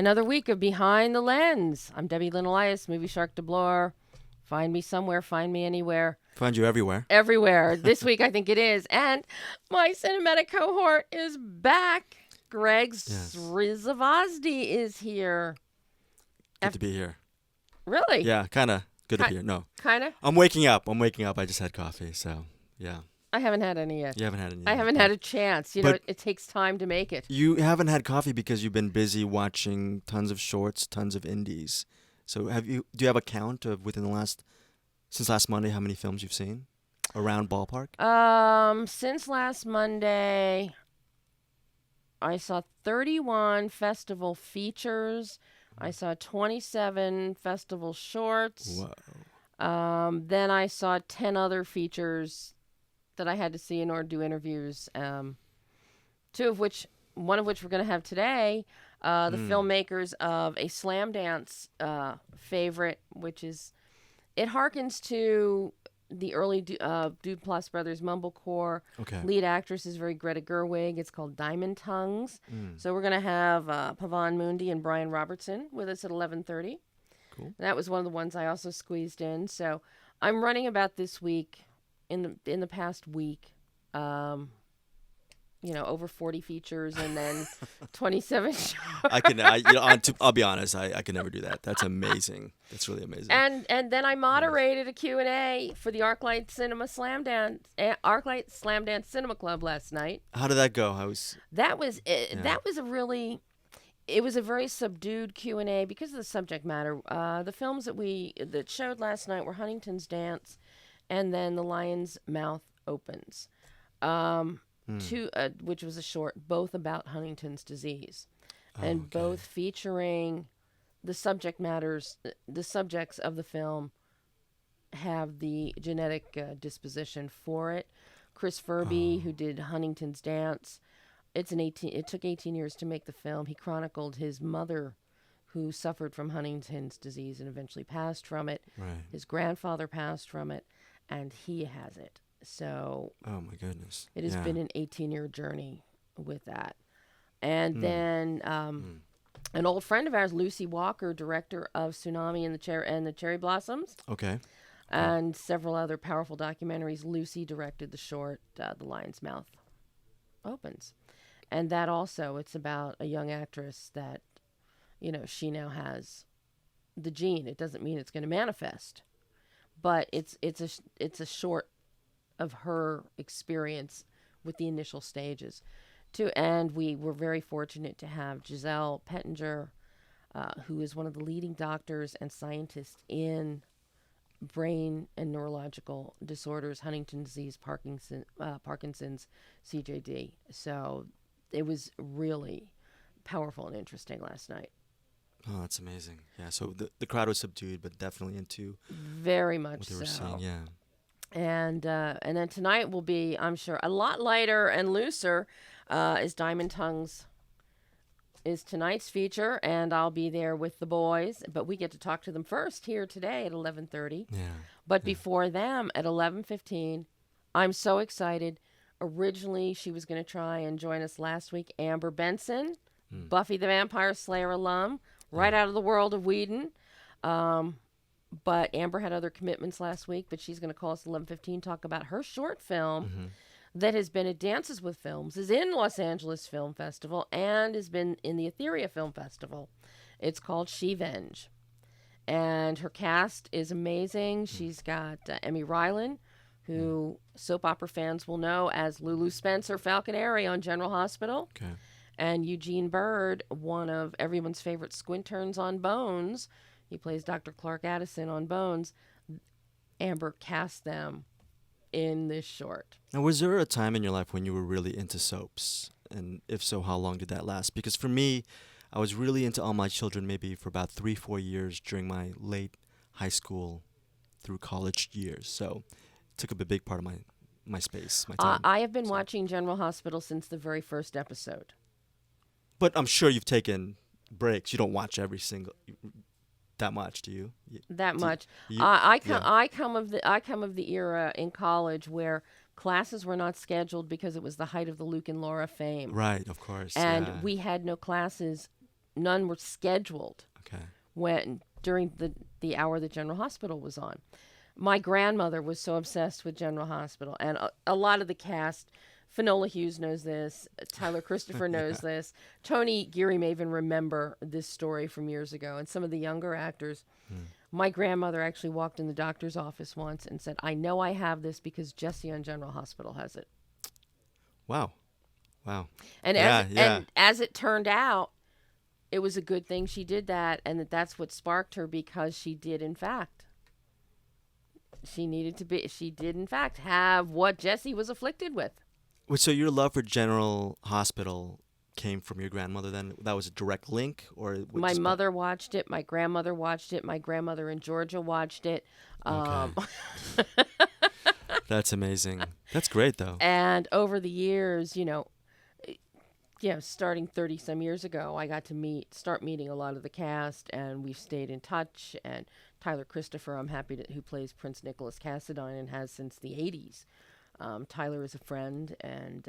Another week of Behind the Lens. I'm Debbie Lynn Elias, movie shark DeBlore. Find me somewhere, find me anywhere. Find you everywhere. Everywhere. This week, I think it is. And my cinematic cohort is back. Greg Srisavasdi is here. Good to be here. Really? Yeah, kind of good to be here. No. Kind of? I'm waking up. I just had coffee, so yeah. I haven't had any yet. You haven't had any yet. I haven't had a chance. You know, it takes time to make it. You haven't had coffee because you've been busy watching tons of shorts, tons of indies. So do you have a count of since last Monday, how many films you've seen? Around ballpark? Since last Monday, I saw 31 festival features. I saw 27 festival shorts. Whoa. Then I saw 10 other features that I had to see in order to do interviews. One of which we're going to have today. The filmmakers of a Slamdance favorite, which is, it harkens to the early Duplass Brothers Mumblecore. Okay. Lead actress is very Greta Gerwig. It's called Diamond Tongues. So we're going to have Pavan Moondi and Brian Robertson with us at 11:30. Cool. That was one of the ones I also squeezed in. So I'm running about this week, in the past week, over 40 features and then 27 shows. I'll be honest, I can never do that. That's amazing. That's really amazing. And then I moderated a Q&A for the ArcLight Slamdance Cinema Club last night. How did that go? That was a very subdued Q&A because of the subject matter. The films that showed last night were Huntington's Dance and then The Lion's Mouth Opens. Which was a short, both about Huntington's disease, and both featuring the subjects of the film have the genetic disposition for it. Chris Furby, who did Huntington's Dance, it took 18 years to make the film. He chronicled his mother, who suffered from Huntington's disease and eventually passed from it. Right. His grandfather passed from it, and he has it. So, oh my goodness, it has been an 18-year journey with that. And then an old friend of ours, Lucy Walker, director of Tsunami and the Cherry Blossoms, and several other powerful documentaries. Lucy directed the short The Lion's Mouth Opens, and that also, it's about a young actress that, she now has the gene. It doesn't mean it's going to manifest, but it's a short of her experience with the initial stages and we were very fortunate to have Giselle Pettinger, who is one of the leading doctors and scientists in brain and neurological disorders, Huntington's disease, Parkinson's, CJD. So it was really powerful and interesting last night. Oh, that's amazing. Yeah, so the crowd was subdued, but definitely into very much what they were so. saying, yeah. And then tonight will be, I'm sure, a lot lighter and looser, as Diamond Tongues is tonight's feature, and I'll be there with the boys. But we get to talk to them first here today at 11:30. Yeah. But before them at 11:15, I'm so excited. Originally, she was going to try and join us last week, Amber Benson, Buffy the Vampire Slayer alum, right out of the world of Whedon. But Amber had other commitments last week, but she's going to call us 11:15, talk about her short film that has been at Dances with Films, is in Los Angeles Film Festival, and has been in the Etheria Film Festival. It's called SHEVENGE. And her cast is amazing. She's got Emmy Rylan, who soap opera fans will know as Lulu Spencer Falconeri on General Hospital. Okay. And Eugene Bird, one of everyone's favorite squinterns on Bones. He plays Dr. Clark Addison on Bones. Amber cast them in this short. Now, was there a time in your life when you were really into soaps? And if so, how long did that last? Because for me, I was really into All My Children maybe for about 3-4 years during my late high school through college years. So it took up a big part of my space, my time. I have been watching General Hospital since the very first episode. But I'm sure you've taken breaks. You don't watch every single... That much, do you? That much. I come of the era in college where classes were not scheduled because it was the height of the Luke and Laura fame. Right, of course. And we had no classes none were scheduled Okay. during the hour that General Hospital was on. My grandmother was so obsessed with General Hospital, and a lot of the cast, Finola Hughes knows this, Tyler Christopher knows this, Tony Geary may even remember this story from years ago, and some of the younger actors. My grandmother actually walked in the doctor's office once and said, "I know I have this because Jesse on General Hospital has it." Wow. Wow. And and as it turned out, it was a good thing she did that, and that's what sparked her, because she did in fact have what Jesse was afflicted with. So your love for General Hospital came from your grandmother then? That was a direct link? Or my mother watched it, my grandmother watched it, my grandmother in Georgia watched it. Okay. That's amazing. That's great, though. And over the years, starting 30 some years ago, I got to start meeting a lot of the cast, and we've stayed in touch. And Tyler Christopher, who plays Prince Nicholas Cassadine and has since the 80s. Tyler is a friend, and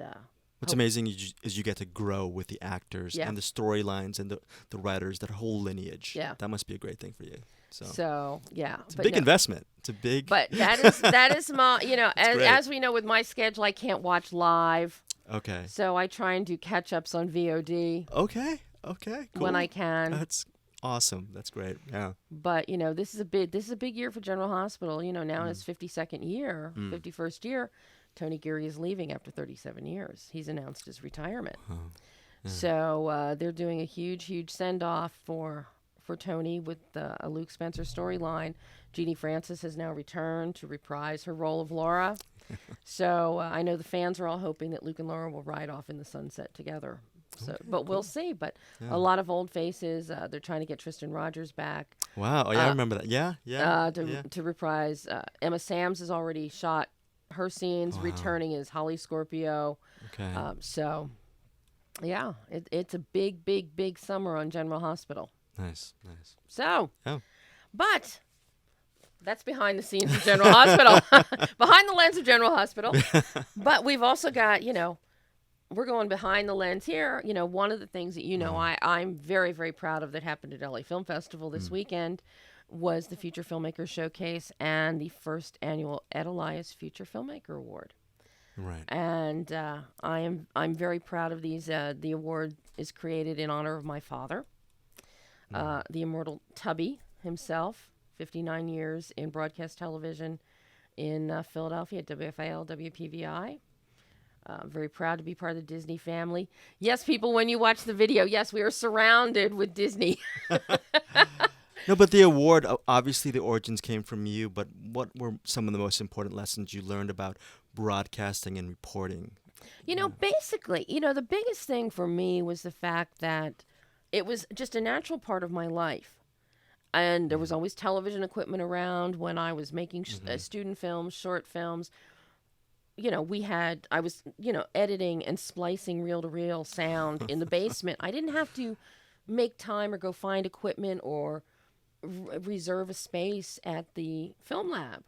what's amazing is you get to grow with the actors and the storylines and the writers, that whole lineage. Yeah. That must be a great thing for you. So yeah. It's a big investment. It's a big... But that is my, as we know with my schedule, I can't watch live. Okay. So I try and do catch-ups on VOD. Okay, cool. When I can. That's awesome. That's great. Yeah. But, this is a big year for General Hospital. Now in its 52nd year, 51st year, Tony Geary is leaving after 37 years. He's announced his retirement. Oh, yeah. So they're doing a huge send-off for Tony with a Luke Spencer storyline. Jeannie Francis has now returned to reprise her role of Laura. So I know the fans are all hoping that Luke and Laura will ride off in the sunset together. So, but we'll see. But a lot of old faces. They're trying to get Tristan Rogers back. Wow. Oh, yeah, I remember that. Yeah. To reprise. Emma Sams has already shot her scenes. Wow. Returning is Holly Scorpio. Okay. So, yeah, it's a big summer on General Hospital. Nice. So, but that's behind the scenes of General Hospital, behind the lens of General Hospital. But we've also got, we're going behind the lens here. One of the things that, I'm very, very proud of that happened at LA Film Festival this weekend was the Future Filmmakers Showcase and the first annual Elias Future Filmmaker Award. Right. And I'm very proud of these. The award is created in honor of my father. The immortal Tubby himself, 59 years in broadcast television in Philadelphia at WFIL, WPVI. Very proud to be part of the Disney family. Yes, people, when you watch the video, yes, we are surrounded with Disney. No, but the award, obviously the origins came from you, but what were some of the most important lessons you learned about broadcasting and reporting? Basically, the biggest thing for me was the fact that it was just a natural part of my life. And there was always television equipment around when I was making student films, short films. I was editing and splicing reel-to-reel sound in the basement. I didn't have to make time or go find equipment or reserve a space at the film lab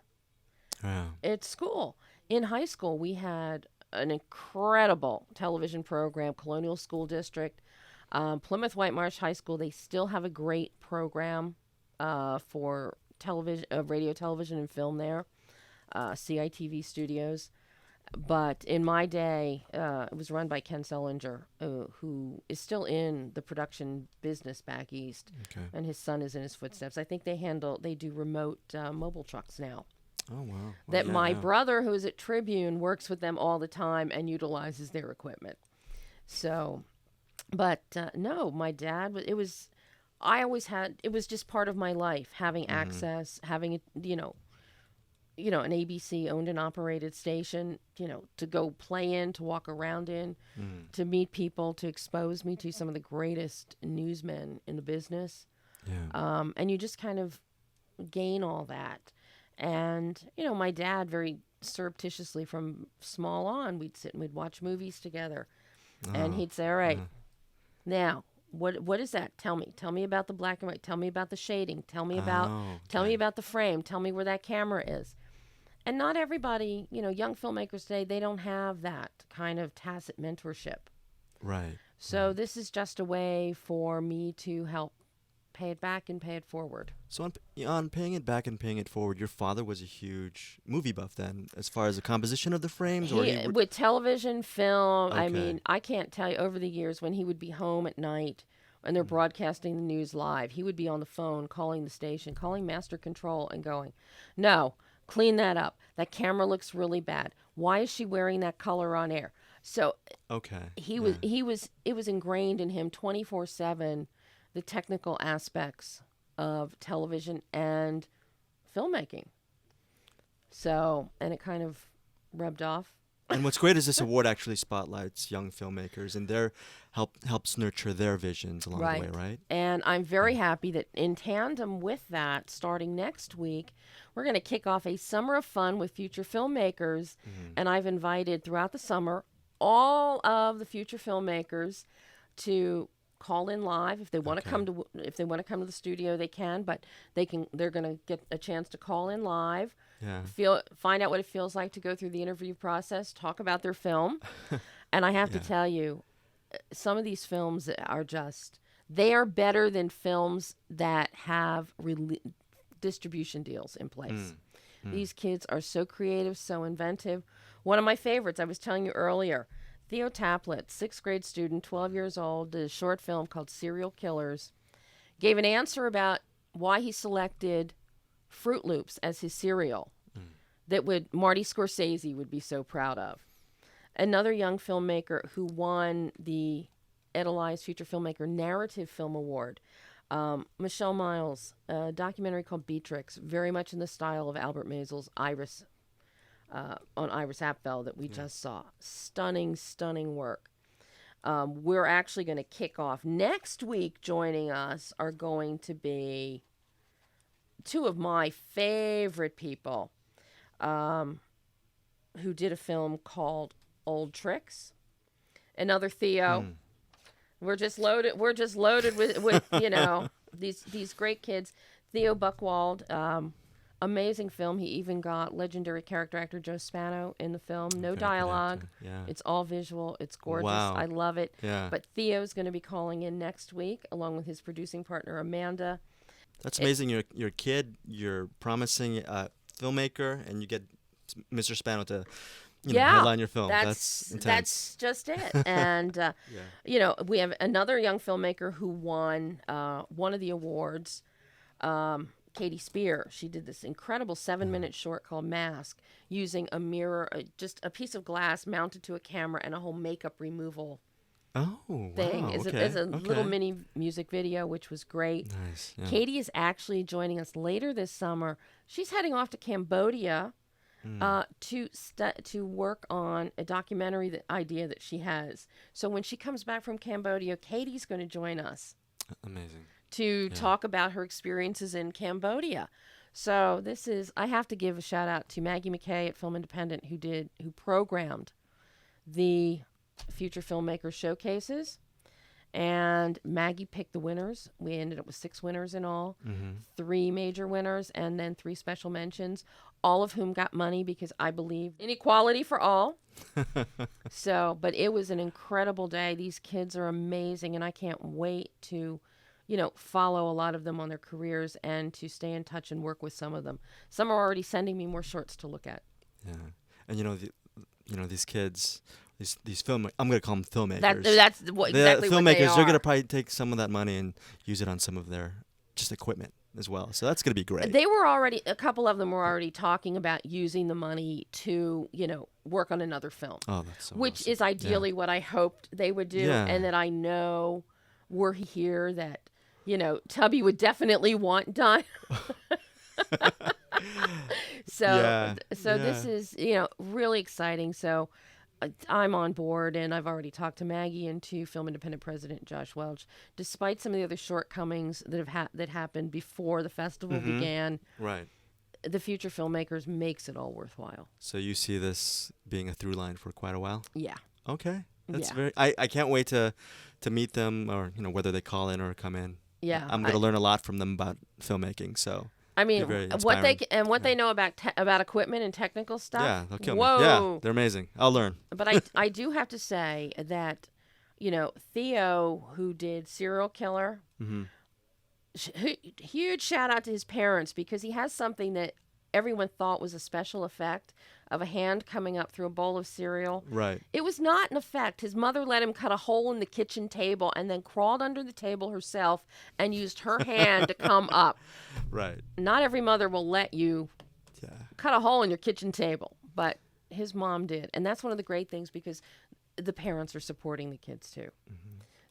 at school. In high school, we had an incredible television program, Colonial School District. Plymouth Whitemarsh High School, they still have a great program for television, radio, television, and film there, CITV Studios. But in my day, it was run by Ken Sellinger, who is still in the production business back east, and his son is in his footsteps. I think they do remote mobile trucks now. Oh, wow. My brother, who is at Tribune, works with them all the time and utilizes their equipment. So, but no, my dad, it was just part of my life, having access, having, an ABC owned and operated station, to go play in, to walk around in, to meet people, to expose me to some of the greatest newsmen in the business. Yeah. And you just kind of gain all that. And, my dad, very surreptitiously from small on, we'd sit and we'd watch movies together. And he'd say, all right, now, what is that? Tell me about the black and white. Tell me about the shading. Tell me about the frame. Tell me where that camera is. And not everybody, young filmmakers today, they don't have that kind of tacit mentorship. Right. So this is just a way for me to help pay it back and pay it forward. So on paying it back and paying it forward, your father was a huge movie buff then, as far as the composition of the frames? With television, film, I Okay. mean, I can't tell you, over the years when he would be home at night and they're broadcasting the news live, he would be on the phone calling the station, calling Master Control and going, no, clean that up. That camera looks really bad. Why is she wearing that color on air? So Okay. it was ingrained in him 24/7, the technical aspects of television and filmmaking. So, and it kind of rubbed off. And what's great is this award actually spotlights young filmmakers, and helps nurture their visions along the way, right? And I'm very happy that in tandem with that, starting next week, we're going to kick off a summer of fun with future filmmakers. And I've invited throughout the summer all of the future filmmakers to call in live if they want to come to the studio. They can, but they're going to get a chance to call in live. Yeah. Find out what it feels like to go through the interview process, talk about their film. And I have to tell you, some of these films they are better than films that have distribution deals in place. These kids are so creative, so inventive. One of my favorites, I was telling you earlier, Theo Taplett, 6th grade student, 12 years old, did a short film called Serial Killers, gave an answer about why he selected Fruit Loops as his cereal that Marty Scorsese would be so proud of. Another young filmmaker who won the Elias Future Filmmaker Narrative Film Award, Michelle Miles, a documentary called Beatrix, very much in the style of Albert Maysles' Iris, on Iris Apfel that we just saw. Stunning, stunning work. We're actually going to kick off next week. Joining us are going to be two of my favorite people who did a film called Old Tricks. Another Theo. We're just loaded with these great kids. Theo Buchwald, amazing film. He even got legendary character actor Joe Spano in the film. No dialogue. Yeah. It's all visual. It's gorgeous. Wow. I love it. Yeah. But Theo's going to be calling in next week along with his producing partner Amanda. That's amazing. You're a kid. You're promising filmmaker, and you get Mr. Spano to headline your film. That's intense. That's just it. And we have another young filmmaker who won one of the awards. Katie Spear. She did this incredible 7-minute short called Mask, using a mirror, just a piece of glass mounted to a camera, and a whole makeup removal thing. Wow. It's a little mini music video, which was great. Nice. Yeah. Katie is actually joining us later this summer. She's heading off to Cambodia to work on a documentary idea that she has. So when she comes back from Cambodia, Katie's going to join us. Amazing. To talk about her experiences in Cambodia. So I have to give a shout out to Maggie McKay at Film Independent who programmed the Future Filmmakers Showcases. And Maggie picked the winners. We ended up with 6 winners in all, 3 major winners, and then 3 special mentions, all of whom got money because I believe in equality for all. But it was an incredible day. These kids are amazing, and I can't wait to follow a lot of them on their careers and to stay in touch and work with some of them. Some are already sending me more shorts to look at. Yeah, and these kids, these film, I'm gonna call them filmmakers. That's exactly what they are. Filmmakers, they're gonna probably take some of that money and use it on some of their just equipment as well. So that's gonna be great. A couple of them were already talking about using the money to, work on another film. Oh, that's so which awesome. is ideally what I hoped they would do, and that I know were here that. Tubby would definitely want done. This is, really exciting. So I'm on board, and I've already talked to Maggie and to Film Independent President Josh Welch. Despite some of the other shortcomings that happened before the festival began, right? The Future Filmmakers makes it all worthwhile. So you see this being a through line for quite a while? Yeah. Okay. That's I can't wait to meet them, or whether they call in or come in. Yeah, I'm going to learn a lot from them about filmmaking. So I mean, what they know about equipment and technical stuff. Yeah, they'll kill me. Whoa. Yeah, they're amazing. I'll learn. But I do have to say that Theo, who did Serial Killer, huge shout out to his parents, because he has something that everyone thought was a special effect of a hand coming up through a bowl of cereal. Right. It was not an effect. His mother let him cut a hole in the kitchen table and then crawled under the table herself and used her hand to come up. Right. Not every mother will let you cut a hole in your kitchen table, but his mom did. And that's one of the great things, because the parents are supporting the kids too.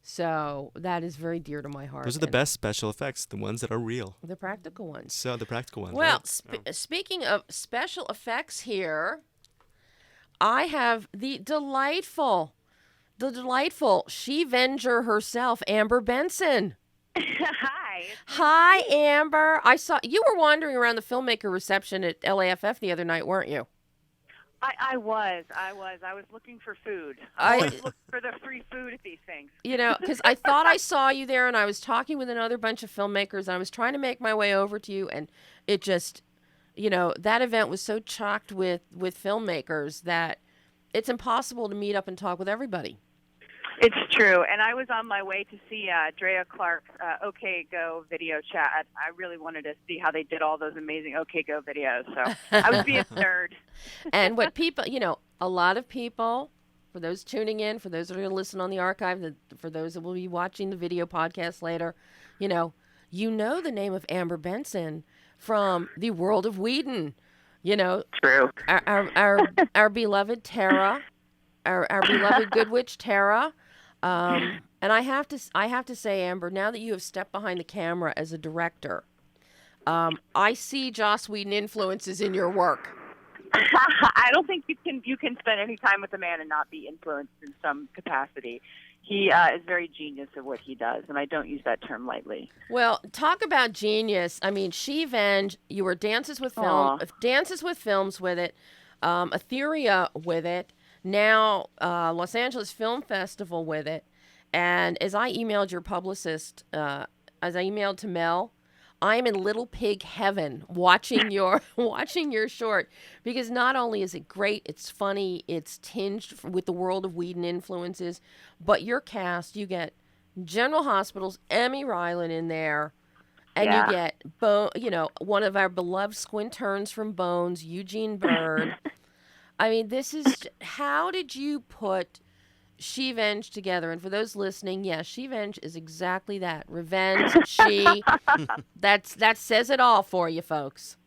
So that is very dear to my heart. Those are the best special effects, the ones that are real. The practical ones. So the practical ones. Well, right? Speaking of special effects here, I have the delightful SHEVENGE herself, Amber Benson. Hi. Hi, Amber. I saw you were wandering around the filmmaker reception at LAFF the other night, weren't you? I was looking for food. I was looking for the free food at these things. Because I thought I saw you there, and I was talking with another bunch of filmmakers, and I was trying to make my way over to you, and it just, that event was so chocked with filmmakers that it's impossible to meet up and talk with everybody. It's true, and I was on my way to see Drea Clark's OK Go video chat. I really wanted to see how they did all those amazing OK Go videos, so I was being a nerd. And what people, a lot of people, for those tuning in, for those that are going to listen on the archive, for those that will be watching the video podcast later, you know the name of Amber Benson from the world of Whedon. True. Our beloved Tara, our beloved Good Witch Tara. And I have to say, Amber, now that you have stepped behind the camera as a director, I see Joss Whedon influences in your work. I don't think you can spend any time with a man and not be influenced in some capacity. He is very genius at what he does, and I don't use that term lightly. Well, talk about genius. I mean, SHEVENGE, you were Dances with Films with it, Etheria with it, now Los Angeles Film Festival with it. And as I emailed your publicist, as I emailed to Mel, I'm in little pig heaven watching your short, because not only is it great, it's funny, it's tinged with the world of Whedon influences, but your cast, you get General Hospital's Emmy Rylan in there, and you get one of our beloved squinterns from Bones, Eugene Bird. I mean, how did you put SHEVENGE together? And for those listening, yes, SHEVENGE is exactly that. Revenge, that says it all for you folks.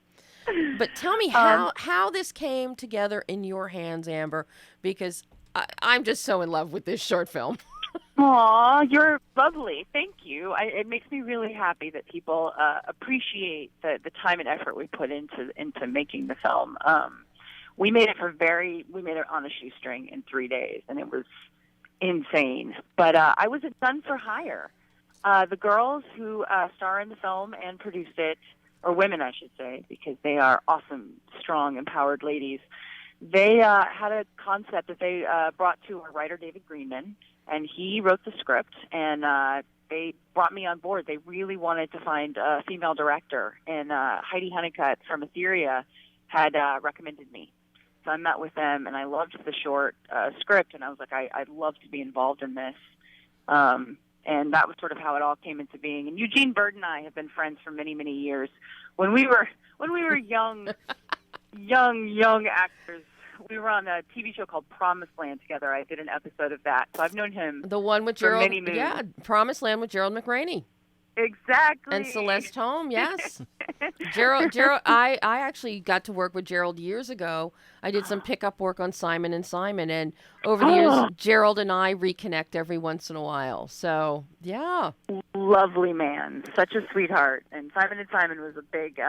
But tell me how this came together in your hands, Amber, because I'm just so in love with this short film. Aw, you're lovely. Thank you. It makes me really happy that people appreciate the time and effort we put into making the film. We made it on a shoestring in 3 days, and it was insane. But I was done for hire. The girls who star in the film and produced it, or women, I should say, because they are awesome, strong, empowered ladies, they had a concept that they brought to our writer, David Greenman, and he wrote the script, and they brought me on board. They really wanted to find a female director, and Heidi Honeycutt from Etheria had recommended me. So I met with them, and I loved the short script, and I was like, I'd love to be involved in this. And that was sort of how it all came into being. And Eugene Bird and I have been friends for many, many years. When we were young actors, we were on a TV show called Promised Land together. I did an episode of that, so I've known him. The one with for Gerald, many moons. Yeah, Promised Land with Gerald McRaney. Exactly. And Celeste Holm, yes. Gerald, I actually got to work with Gerald years ago. I did some pickup work on Simon and Simon, and over the years, Gerald and I reconnect every once in a while. So, yeah. Lovely man, such a sweetheart. And Simon and Simon was a big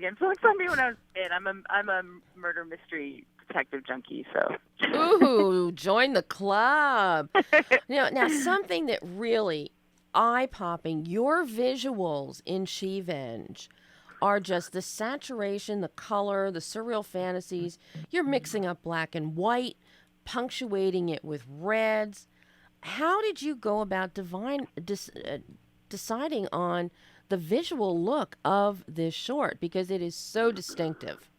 influence on me when I was a kid. I'm a murder mystery detective junkie, so. Ooh, join the club. Now something that really eye-popping, your visuals in SHEVENGE are just the saturation, the color, the surreal fantasies. You're mixing up black and white, punctuating it with reds. How did you go about deciding on the visual look of this short? Because it is so distinctive.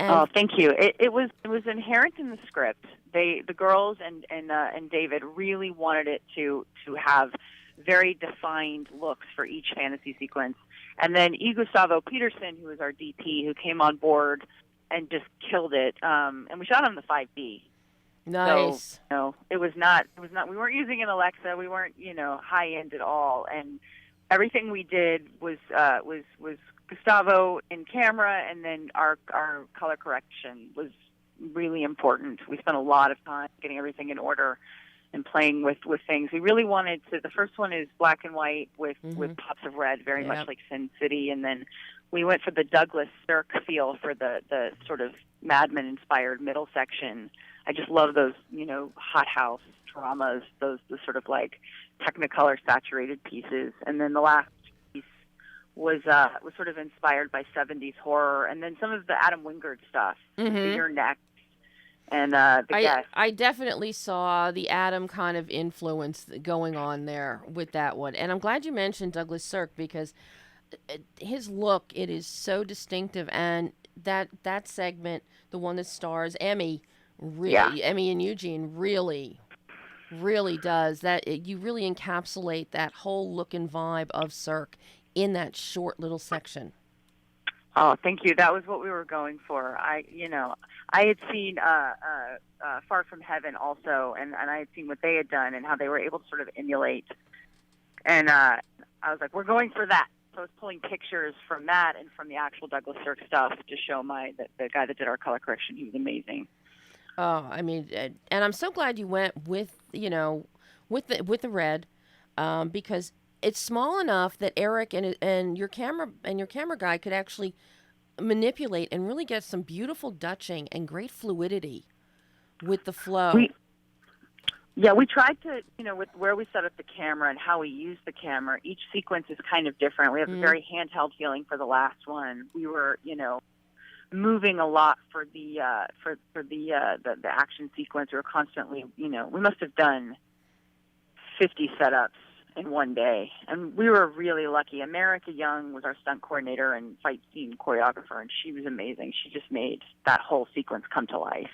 Oh, thank you. It was inherent in the script. The girls and David really wanted it to have very defined looks for each fantasy sequence. And then Gustavo Peterson, who was our DP, who came on board and just killed it. And we shot on the 5B. Nice. So, it was not, we weren't using an Alexa. We weren't, high end at all. And everything we did was Gustavo in camera, and then our color correction was really important. We spent a lot of time getting everything in order and playing with things. We really wanted to, the first one is black and white with pops of red, very much like Sin City, and then we went for the Douglas Sirk feel for the sort of Mad Men-inspired middle section. I just love those, hot house dramas, the sort of like Technicolor saturated pieces. And then the last piece was sort of inspired by 70s horror, and then some of the Adam Wingard stuff, Your Neck, and the Guest. I definitely saw the Adam kind of influence going on there with that one. And I'm glad you mentioned Douglas Sirk, because his look, it is so distinctive, and that segment, the one that stars Emmy, Emmy and Eugene, really does that. You really encapsulate that whole look and vibe of Sirk in that short little section. Oh, thank you. That was what we were going for. I had seen Far From Heaven also, and I had seen what they had done and how they were able to sort of emulate. And I was like, we're going for that. So I was pulling pictures from that and from the actual Douglas Sirk stuff to show the guy that did our color correction. He was amazing. Oh, I mean, and I'm so glad you went with the red, because it's small enough that Eric and your camera guy could actually manipulate and really get some beautiful Dutching and great fluidity with the flow. We tried to, with where we set up the camera and how we use the camera, each sequence is kind of different. We have a very handheld feeling for the last one. We were, moving a lot for the action sequence. We were constantly, we must have done 50 setups in one day, and we were really lucky. America Young was our stunt coordinator and fight scene choreographer, and she was amazing. She just made that whole sequence come to life.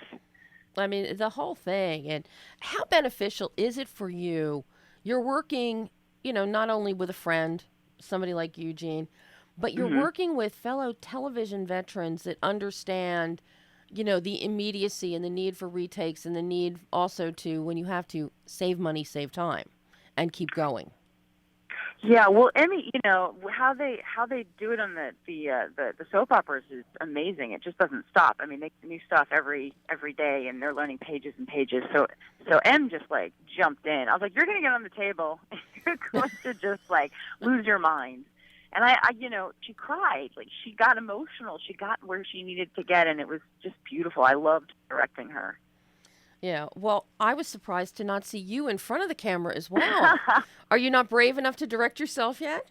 I mean, the whole thing. And how beneficial is it for you? You're working, not only with a friend, somebody like Eugene, but you're working with fellow television veterans that understand, the immediacy and the need for retakes, and the need also to, when you have to, save money, save time, and keep going. Yeah, well, Emmy, how they do it on the soap operas is amazing. It just doesn't stop. I mean, they do new stuff every day, and they're learning pages and pages. So Em just like jumped in. I was like, "You're going to get on the table. You're going to just like lose your mind." And I, she cried. Like, she got emotional. She got where she needed to get, and it was just beautiful. I loved directing her. Yeah, well, I was surprised to not see you in front of the camera as well. Are you not brave enough to direct yourself yet?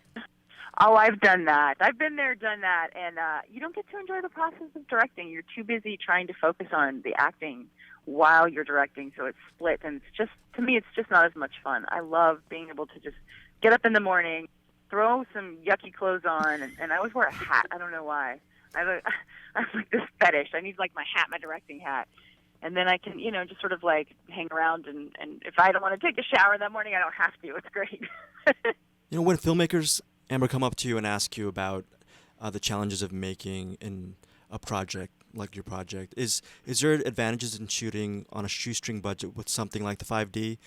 Oh, I've done that. I've been there, done that, and you don't get to enjoy the process of directing. You're too busy trying to focus on the acting while you're directing, so it's split, and it's just, to me, it's just not as much fun. I love being able to just get up in the morning, throw some yucky clothes on, and I always wear a hat. I don't know why. I have like this fetish. I need like my hat, my directing hat. And then I can, just sort of like hang around, and if I don't want to take a shower that morning, I don't have to. It's great. When filmmakers, Amber, come up to you and ask you about the challenges of making in a project like your project, is there advantages in shooting on a shoestring budget with something like the 5D?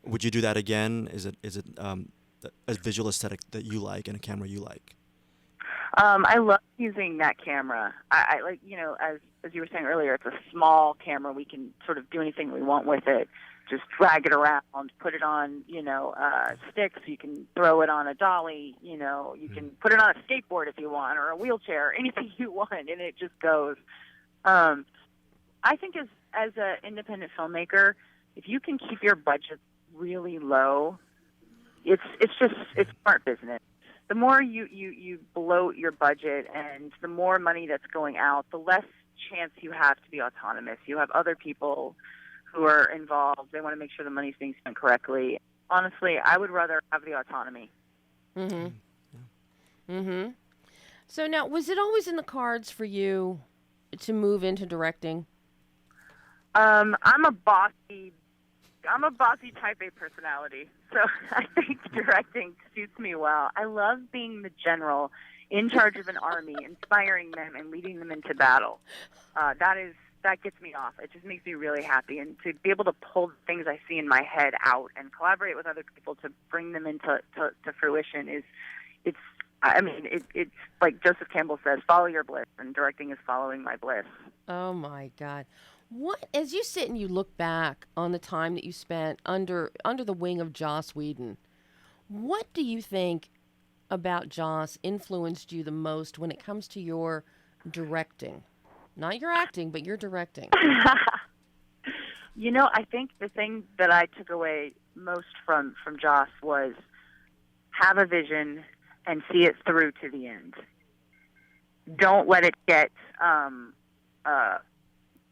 Would you do that again? Is it a visual aesthetic that you like and a camera you like? I love using that camera. I like, as you were saying earlier, it's a small camera. We can sort of do anything we want with it. Just drag it around, put it on, sticks. You can throw it on a dolly. You can put it on a skateboard if you want, or a wheelchair, anything you want, and it just goes. I think as an independent filmmaker, if you can keep your budget really low, it's smart business. The more you bloat your budget and the more money that's going out, the less chance you have to be autonomous. You have other people who are involved. They want to make sure the money's being spent correctly. Honestly, I would rather have the autonomy. So now, was it always in the cards for you, to move into directing? I'm a bossy type A personality, so I think directing suits me well. I love being the general in charge of an army, inspiring them and leading them into battle. That gets me off. It just makes me really happy, and to be able to pull the things I see in my head out and collaborate with other people to bring them into to fruition it's like Joseph Campbell says, follow your bliss, and directing is following my bliss. Oh my God. What, as you sit and you look back on the time that you spent under the wing of Joss Whedon, what do you think about Joss influenced you the most when it comes to your directing? Not your acting, but your directing. I think the thing that I took away most from Joss was have a vision and see it through to the end. Don't let it get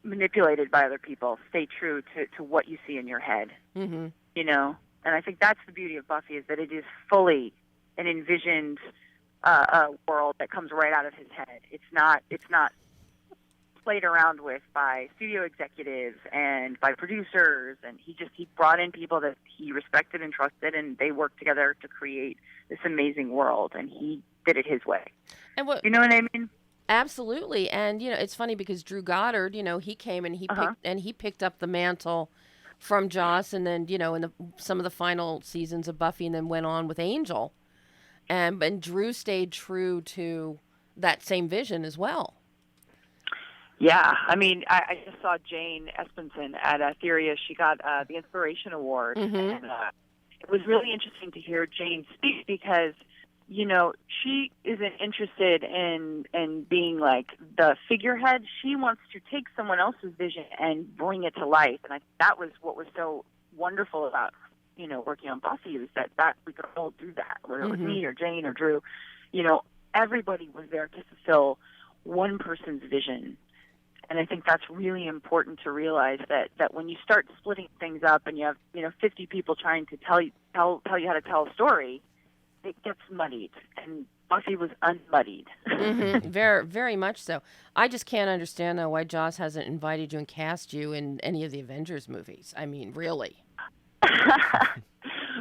manipulated by other people. Stay true to what you see in your head. Mm-hmm. And I think that's the beauty of Buffy, is that it is fully an envisioned world that comes right out of his head. It's not played around with by studio executives and by producers, and he brought in people that he respected and trusted, and they worked together to create this amazing world, and he did it his way. And what, you know what I mean? Absolutely. And it's funny because Drew Goddard, he came and he picked up the mantle from Joss, and then in some of the final seasons of Buffy, and then went on with Angel, and Drew stayed true to that same vision as well. Yeah, I mean, I just saw Jane Espenson at Theria. She got the Inspiration Award, mm-hmm. and it was really interesting to hear Jane speak, because she isn't interested in being like the figurehead. She wants to take someone else's vision and bring it to life. And that was what was so wonderful about, working on Buffy, is that we could all do that, whether it was me or Jane or Drew. Everybody was there to fulfill one person's vision. And I think that's really important to realize, that when you start splitting things up and you have, 50 people trying to tell you how to tell a story, it gets muddied, and Buffy was unmuddied. Mm-hmm. Very, very much so. I just can't understand, though, why Joss hasn't invited you and cast you in any of the Avengers movies. I mean, really.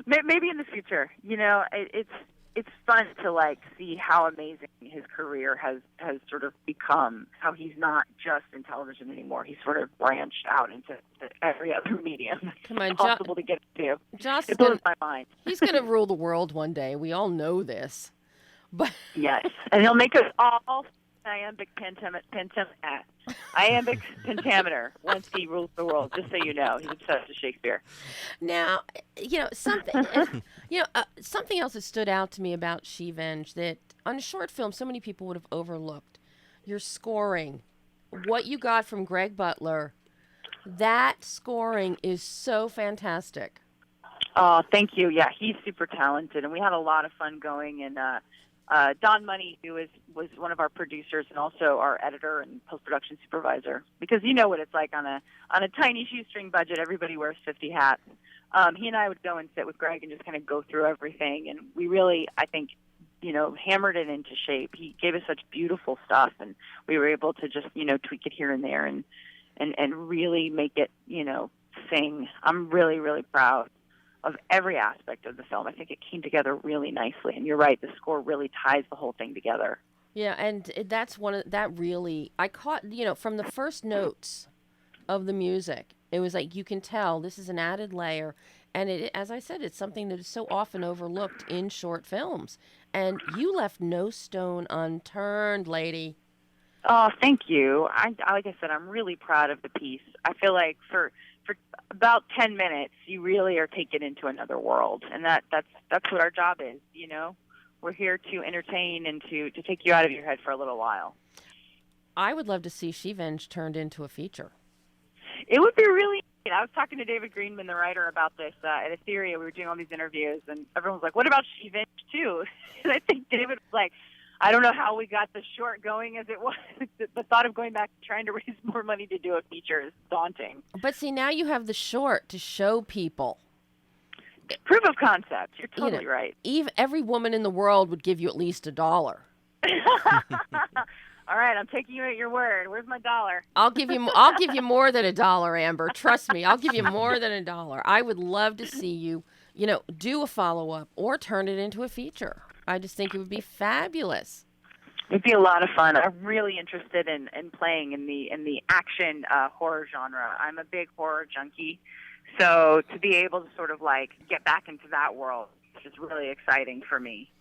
Maybe in the future. It's fun to see how amazing his career has sort of become. How he's not just in television anymore. He's sort of branched out into every other medium possible to get to. Joss, it blows my mind. He's going to rule the world one day. We all know this. But yes, and he'll make us all iambic pentameter once he rules the world. Just so you know, he's obsessed with Shakespeare. Now, something else that stood out to me about SHEVENGE, that on a short film, so many people would have overlooked your scoring. What you got from Greg Butler, that scoring is so fantastic. Oh, thank you. Yeah, he's super talented, and we had a lot of fun going. And Don Money, who was one of our producers and also our editor and post-production supervisor, because you know what it's like on a tiny shoestring budget. Everybody wears 50 hats. He and I would go and sit with Greg and just kind of go through everything, and we really, I think, hammered it into shape. He gave us such beautiful stuff, and we were able to just tweak it here and there and really make it sing. I'm really, really proud of every aspect of the film. I think it came together really nicely, and you're right, the score really ties the whole thing together. Yeah, and that's I caught, from the first notes of the music, it was like you can tell this is an added layer, and as I said, it's something that is so often overlooked in short films, and you left no stone unturned, lady. Oh, thank you. Like I said, I'm really proud of the piece. I feel like for about 10 minutes, you really are taken into another world, and that's what our job is. We're here to entertain and to take you out of your head for a little while. I would love to see SHEVENGE turned into a feature. It would be really. I was talking to David Greenman, the writer, about this at Etheria. We were doing all these interviews, and everyone was like, "What about SHEVENGE too?" And I think David was like, I don't know how we got the short going as it was. The thought of going back and trying to raise more money to do a feature is daunting. But see, now you have the short to show people. Proof of concept. You're totally right. Every woman in the world would give you at least $1. All right, I'm taking you at your word. Where's my dollar? I'll give you more than $1, Amber. Trust me, I'll give you more than $1. I would love to see you, do a follow-up or turn it into a feature. I just think it would be fabulous. It'd be a lot of fun. I'm really interested in playing in the action horror genre. I'm a big horror junkie, so to be able to sort of like get back into that world is really exciting for me.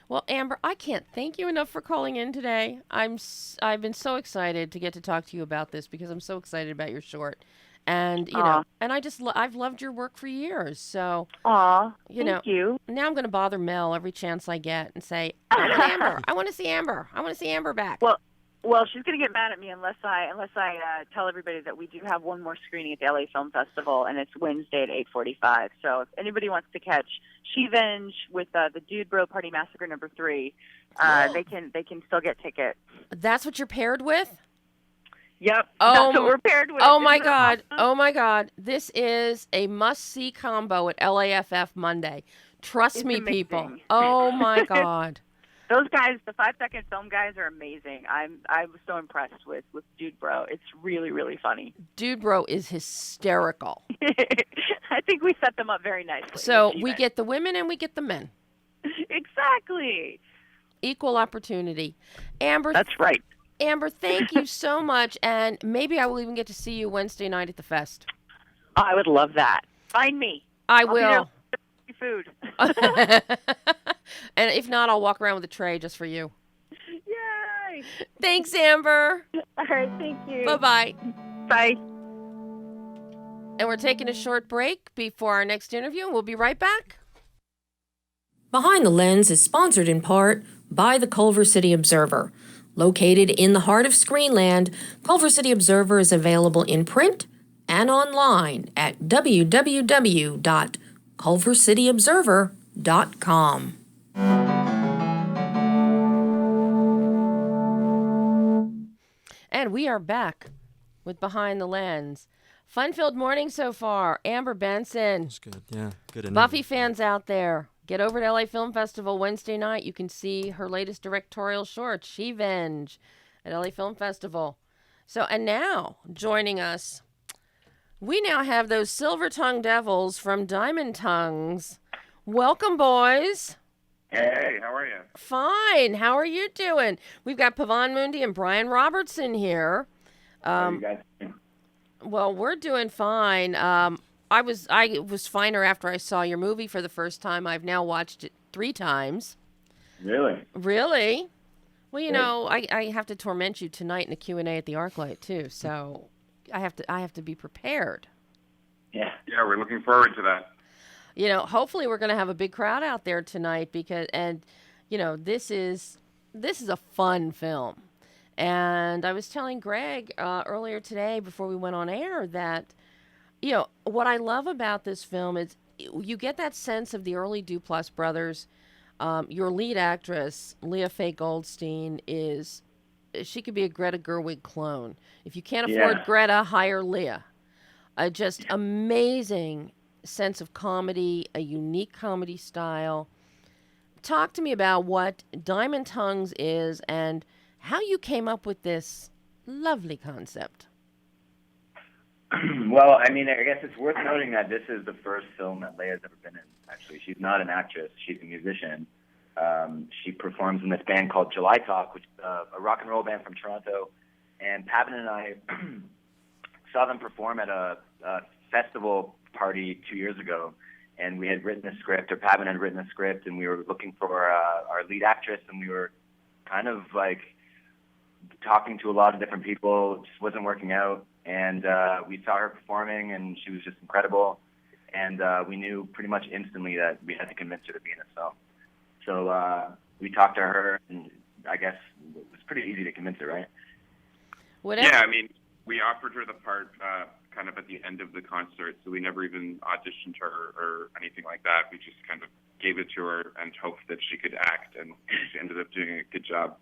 Well, Amber, I can't thank you enough for calling in today. I've been so excited to get to talk to you about this because I'm so excited about your short, and and I've loved your work for years. So, thank you. Now I'm going to bother Mel every chance I get and say, I want Amber. I want to see Amber. I want to see Amber back. Well, she's going to get mad at me unless I tell everybody that we do have one more screening at the LA Film Festival, and it's Wednesday at 8:45. So if anybody wants to catch SHEVENGE with the Dude Bro Party Massacre #3, they can still get tickets. That's what you're paired with? Yep. That's what we're paired with. Oh my God. Oh my God. This is a must-see combo at LAFF Monday. Trust me, amazing. People. Oh my God. Those guys, the 5-second film guys, are amazing. I was so impressed with Dude Bro. It's really, really funny. Dude Bro is hysterical. I think we set them up very nicely. So we get the women and we get the men. Exactly. Equal opportunity. Amber. That's right. Amber, thank you so much. And maybe I will even get to see you Wednesday night at the fest. I would love that. Find me. I'll will. Food. And if not, I'll walk around with a tray just for you. Yay! Thanks, Amber. All right, thank you. Bye-bye. Bye. And we're taking a short break before our next interview, and we'll be right back. Behind the Lens is sponsored in part by the Culver City Observer. Located in the heart of Screenland, Culver City Observer is available in print and online at www.culvercityobserver.com. And we are back with Behind the Lens. Fun-filled morning so far. Amber Benson. That's good. Yeah, good. Buffy fans out there, get over to LA Film Festival Wednesday night. You can see her latest directorial short, SHEVENGE, at LA Film Festival. So, and now, joining us, we now have those silver-tongued devils from Diamond Tongues. Welcome, boys. Hey, how are you? Fine. How are you doing? We've got Pavan Moondi and Brian Robertson here. How are you guys doing? Well, we're doing fine. I was finer after I saw your movie for the first time. I've now watched it 3 times. Really? Really? Well, you know, I have to torment you tonight in the Q&A at the ArcLight too. So I have to be prepared. Yeah, we're looking forward to that. You know, hopefully we're going to have a big crowd out there tonight because, this is a fun film. And I was telling Greg earlier today before we went on air that, what I love about this film is you get that sense of the early Duplass brothers. Your lead actress, Leah Faye Goldstein, she could be a Greta Gerwig clone. If you can't afford Greta, hire Leah. Just amazing sense of comedy, a unique comedy style. Talk to me about what Diamond Tongues is and how you came up with this lovely concept. Well, I mean, I guess it's worth noting that this is the first film that Leah's ever been in, actually. She's not an actress. She's a musician. She performs in this band called July Talk, which is a rock and roll band from Toronto. And Pavan and I saw them perform at a festival party 2 years ago. And we had written a script, or Pavan had written a script, and we were looking for our lead actress, and we were kind of like talking to a lot of different people. It just wasn't working out. And we saw her performing, and she was just incredible. And we knew pretty much instantly that we had to convince her to be in this film. So we talked to her, and I guess it was pretty easy to convince her, right? Yeah, I mean, we offered her the part kind of at the end of the concert, so we never even auditioned her or anything like that. We just kind of gave it to her and hoped that she could act, and she ended up doing a good job.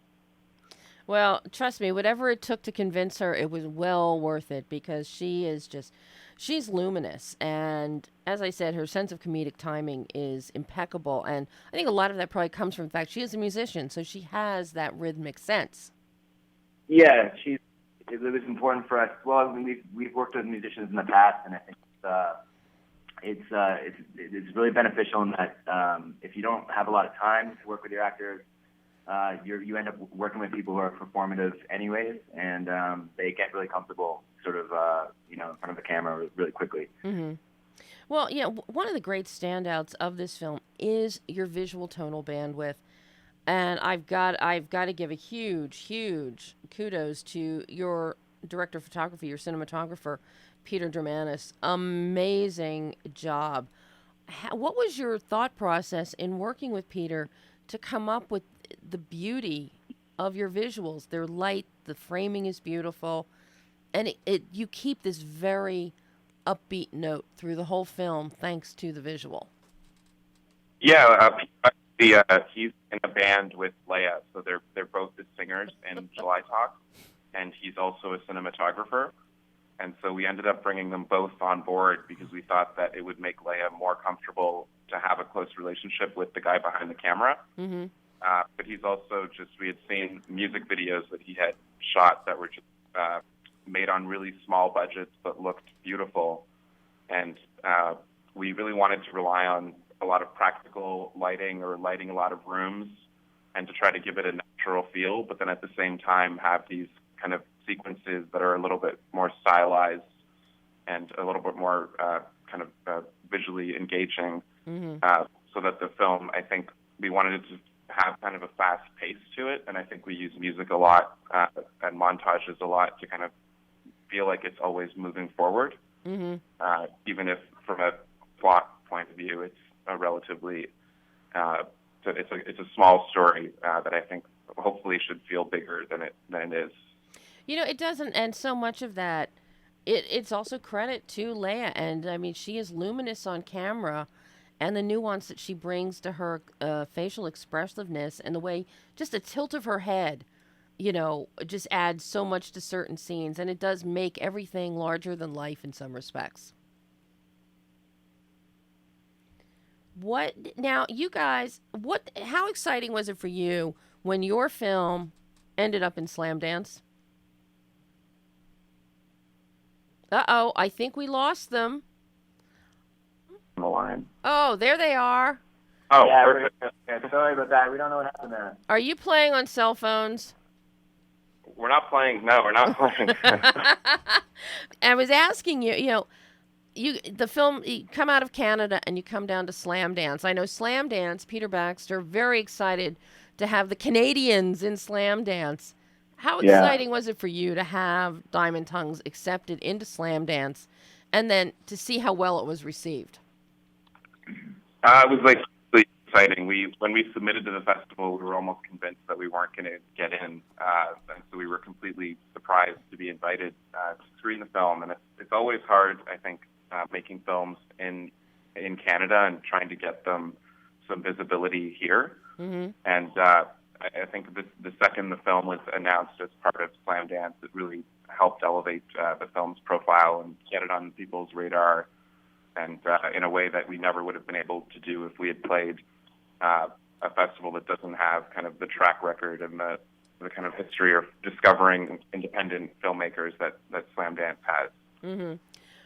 Well, trust me, whatever it took to convince her, it was well worth it because she's luminous. And as I said, her sense of comedic timing is impeccable. And I think a lot of that probably comes from the fact she is a musician, so she has that rhythmic sense. Yeah, it was important for us. Well, I mean, we've worked with musicians in the past, and I think it's really beneficial in that if you don't have a lot of time to work with your actors, you end up working with people who are performative anyways, and they get really comfortable sort of in front of the camera really quickly. Mm-hmm. Well, one of the great standouts of this film is your visual tonal bandwidth. And I've got to give a huge kudos to your director of photography, your cinematographer, Peter Dramanis. Amazing job. What was your thought process in working with Peter to come up with the beauty of your visuals? They're light, the framing is beautiful, and you keep this very upbeat note through the whole film thanks to the visual. Yeah, he's in a band with Leia, so they're both the singers in July Talk, and he's also a cinematographer. And so we ended up bringing them both on board because we thought that it would make Leia more comfortable to have a close relationship with the guy behind the camera. Mm-hmm. But he's also we had seen music videos that he had shot that were just made on really small budgets but looked beautiful. And we really wanted to rely on a lot of practical lighting or lighting a lot of rooms and to try to give it a natural feel, but then at the same time have these kind of sequences that are a little bit more stylized and a little bit more visually engaging. Mm-hmm. So that the film, I think we wanted it to have kind of a fast pace to it, and I think we use music a lot and montages a lot to kind of feel like it's always moving forward. Mm-hmm. Even if from a plot point of view, it's a relatively it's a small story that I think hopefully should feel bigger than it is. It doesn't, and so much of that, it's also credit to Leia, and I mean she is luminous on camera, and the nuance that she brings to her facial expressiveness and the way just a tilt of her head, just adds so much to certain scenes, and it does make everything larger than life in some respects. Now, you guys, how exciting was it for you when your film ended up in Slamdance? Uh-oh, I think we lost them. On the line. Oh, there they are. Oh, yeah, perfect. Sorry about that. We don't know what happened there. Are you playing on cell phones? We're not playing. No, we're not playing. I was asking you, the film, you come out of Canada and you come down to Slamdance. I know Slamdance, Peter Baxter, very excited to have the Canadians in Slamdance. How exciting was it for you to have Diamond Tongues accepted into Slamdance and then to see how well it was received? It was really exciting. When we submitted to the festival, we were almost convinced that we weren't going to get in, and so we were completely surprised to be invited to screen the film. And it's always hard, I think, making films in Canada and trying to get them some visibility here. Mm-hmm. And I think the second the film was announced as part of Slamdance, it really helped elevate the film's profile and get it on people's radar, and in a way that we never would have been able to do if we had played a festival that doesn't have kind of the track record and the kind of history of discovering independent filmmakers that Slamdance has. Mm-hmm.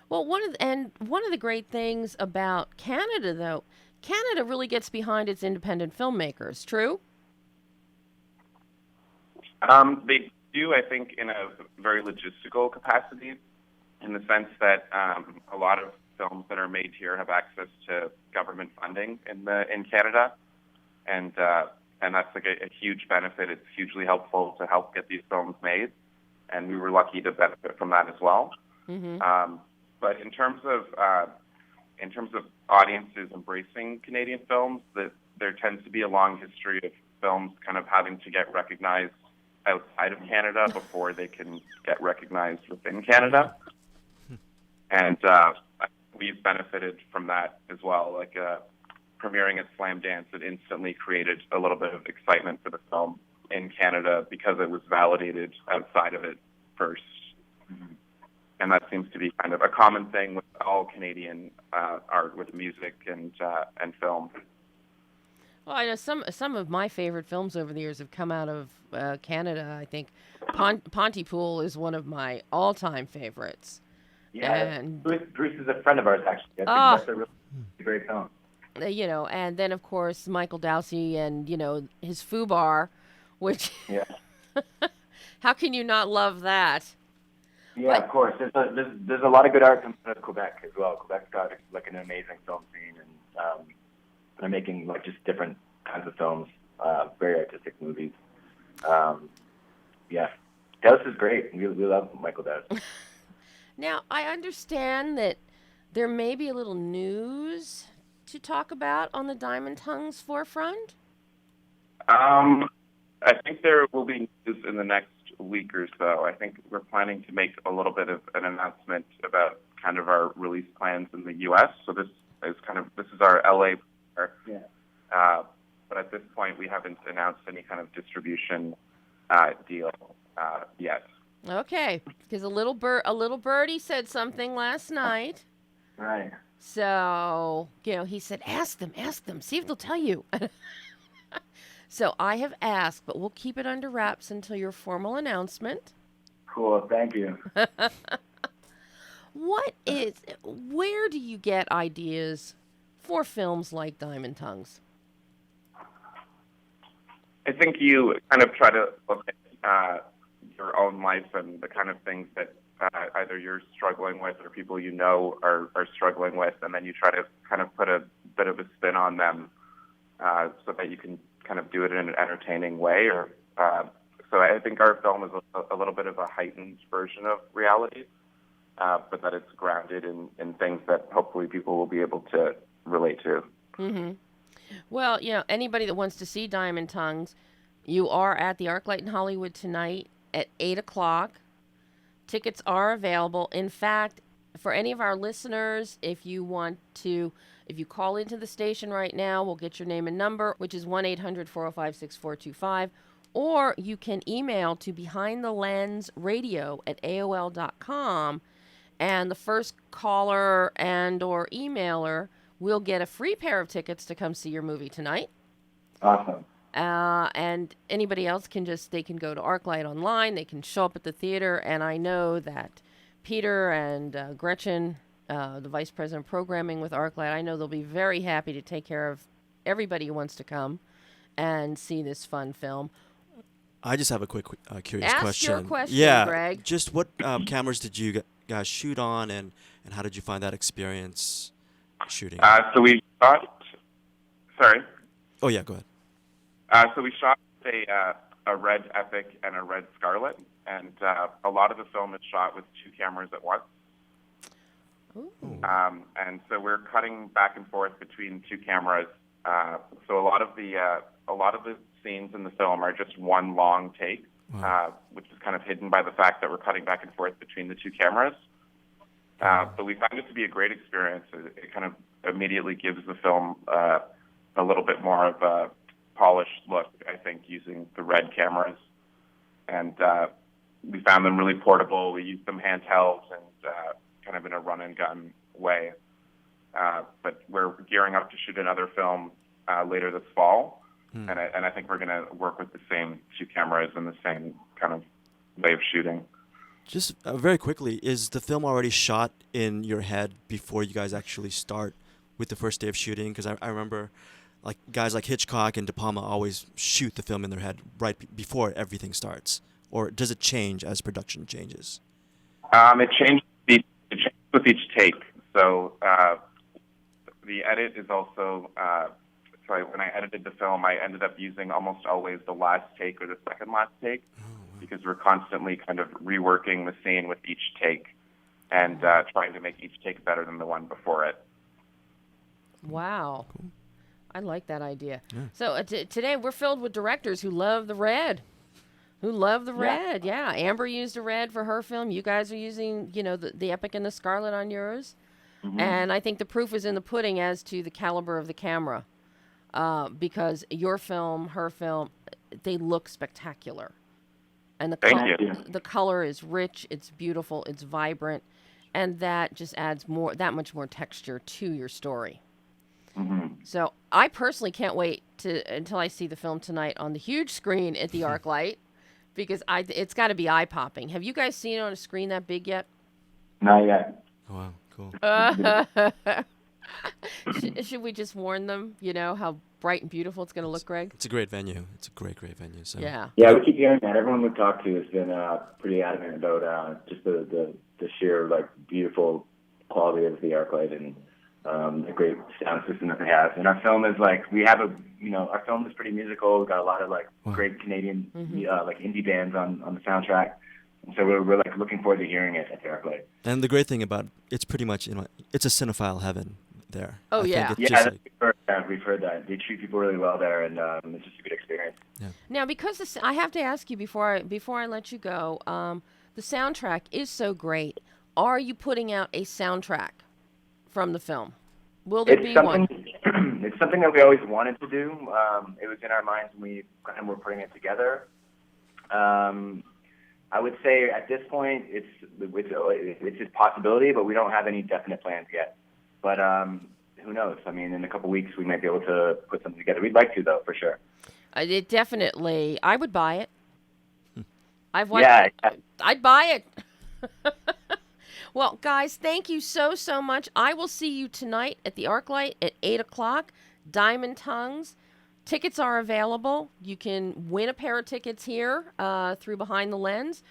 Well, one of the great things about Canada, though, Canada really gets behind its independent filmmakers. True? They do, I think, in a very logistical capacity, in the sense that a lot of films that are made here have access to government funding in Canada, and that's like a huge benefit. It's hugely helpful to help get these films made, and we were lucky to benefit from that as well. Mm-hmm. But in terms of audiences embracing Canadian films, that there tends to be a long history of films kind of having to get recognized outside of Canada before they can get recognized within Canada. And we've benefited from that as well. Like premiering at Slamdance, it instantly created a little bit of excitement for the film in Canada because it was validated outside of it first. Mm-hmm. And that seems to be kind of a common thing with all Canadian art, with music and film. Well, I know some of my favorite films over the years have come out of Canada. I think Pontypool is one of my all-time favorites. Yeah, and Bruce is a friend of ours, actually. I think that's a really great film. And then, of course, Michael Dowsey and, his Fubar, which... Yeah. How can you not love that? Yeah, of course. There's a lot of good art coming out of Quebec as well. Quebec's got an amazing film scene, and they're making just different kinds of films, very artistic movies. Yeah, Dowse is great. We love Michael Dowse. Now, I understand that there may be a little news to talk about on the Diamond Tongue's forefront. I think there will be news in the next week or so. I think we're planning to make a little bit of an announcement about kind of our release plans in the U.S. So this is our LA. Yeah. But at this point, we haven't announced any kind of distribution deal yet. Okay, because a little birdie said something last night. Right. So he said, ask them, see if they'll tell you. So I have asked, but we'll keep it under wraps until your formal announcement. Cool, thank you. Where do you get ideas for films like Diamond Tongues? I think you kind of try to look at your own life and the kind of things that either you're struggling with or people are struggling with, and then you try to kind of put a bit of a spin on them so that you can kind of do it in an entertaining way. So I think our film is a little bit of a heightened version of reality, but that it's grounded in things that hopefully people will be able to relate to. Mm-hmm. Well, anybody that wants to see Diamond Tongues, you are at the ArcLight in Hollywood tonight at 8 o'clock. Tickets are available. In fact, for any of our listeners, if you call into the station right now, we'll get your name and number, which is 1-800-405-6425, or you can email to behindthelensradio@aol.com, and the first caller and or emailer will get a free pair of tickets to come see your movie tonight. Awesome. And anybody else can go to ArcLight online. They can show up at the theater. And I know that Peter and Gretchen, the Vice President of Programming with ArcLight, I know they'll be very happy to take care of everybody who wants to come and see this fun film. I just have a quick curious question. Ask your question, Greg. Just what cameras did you guys shoot on, and how did you find that experience shooting? So we shot... Sorry? Oh, yeah, go ahead. So we shot a Red Epic and a Red Scarlet, and a lot of the film is shot with two cameras at once. And so we're cutting back and forth between two cameras. So a lot of the scenes in the film are just one long take, which is kind of hidden by the fact that we're cutting back and forth between the two cameras. But we found it to be a great experience. It kind of immediately gives the film a little bit more of a polished look, I think, using the Red cameras. And we found them really portable. We used them handheld and kind of in a run-and-gun way. But we're gearing up to shoot another film later this fall. And I think we're going to work with the same two cameras and the same kind of way of shooting. Just very quickly, is the film already shot in your head before you guys actually start with the first day of shooting? Because I remember guys like Hitchcock and De Palma always shoot the film in their head right before everything starts. Or does it change as production changes? It changes with each take. So the edit is also... when I edited the film, I ended up using almost always the last take or the second last take, because we're constantly kind of reworking the scene with each take and trying to make each take better than the one before it. Wow. Cool. I like that idea. Yeah. So today we're filled with directors who love the red. Yeah. Amber used a red for her film. You guys are using, the Epic and the Scarlet on yours. Mm-hmm. And I think the proof is in the pudding as to the caliber of the camera. Because your film, her film, they look spectacular. And the color is rich, it's beautiful, it's vibrant, and that just adds that much more texture to your story. Mm-hmm. So I personally can't wait until I see the film tonight on the huge screen at the ArcLight, because it's got to be eye-popping. Have you guys seen it on a screen that big yet? Not yet. Oh, wow, cool. Should we just warn them, how bright and beautiful it's going to look, Greg? It's a great venue. It's a great venue. So. Yeah. Yeah, we keep hearing that. Everyone we've talked to has been pretty adamant about just the sheer, beautiful quality of the ArcLight and the great sound system that they have. And our film is our film is pretty musical. We've got a lot of great Canadian indie bands on the soundtrack. And so we're looking forward to hearing it at the ArcLight. And the great thing about it's pretty much it's a cinephile heaven there. Oh, we've heard that they treat people really well there, and it's just a good experience. Yeah. Now, because I have to ask you before I let you go, the soundtrack is so great. Are you putting out a soundtrack from the film? Will there be one? It's something that we always wanted to do. It was in our minds when we kind of were putting it together. I would say at this point it's a possibility, but we don't have any definite plans yet. But who knows? I mean, in a couple weeks we might be able to put something together. We'd like to, though, for sure. It definitely. I would buy it. I'd buy it. Well, guys, thank you so much. I will see you tonight at the ArcLight at 8:00. Diamond Tongues. Tickets are available. You can win a pair of tickets here through Behind the Lens.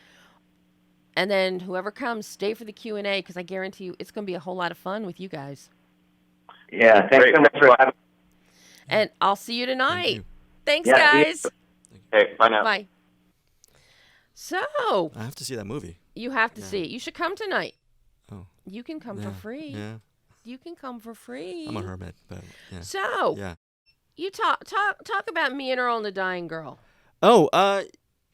And then whoever comes, stay for the Q&A, because I guarantee you it's going to be a whole lot of fun with you guys. Yeah, thanks so much for having me. And I'll see you tonight. You. Thanks, guys. Hey, bye now. Bye. So. I have to see that movie. You have to see it. You should come tonight. Oh. You can come for free. Yeah. You can come for free. I'm a hermit, but yeah. So. Yeah. You talk about Me and Earl and the Dying Girl. Oh,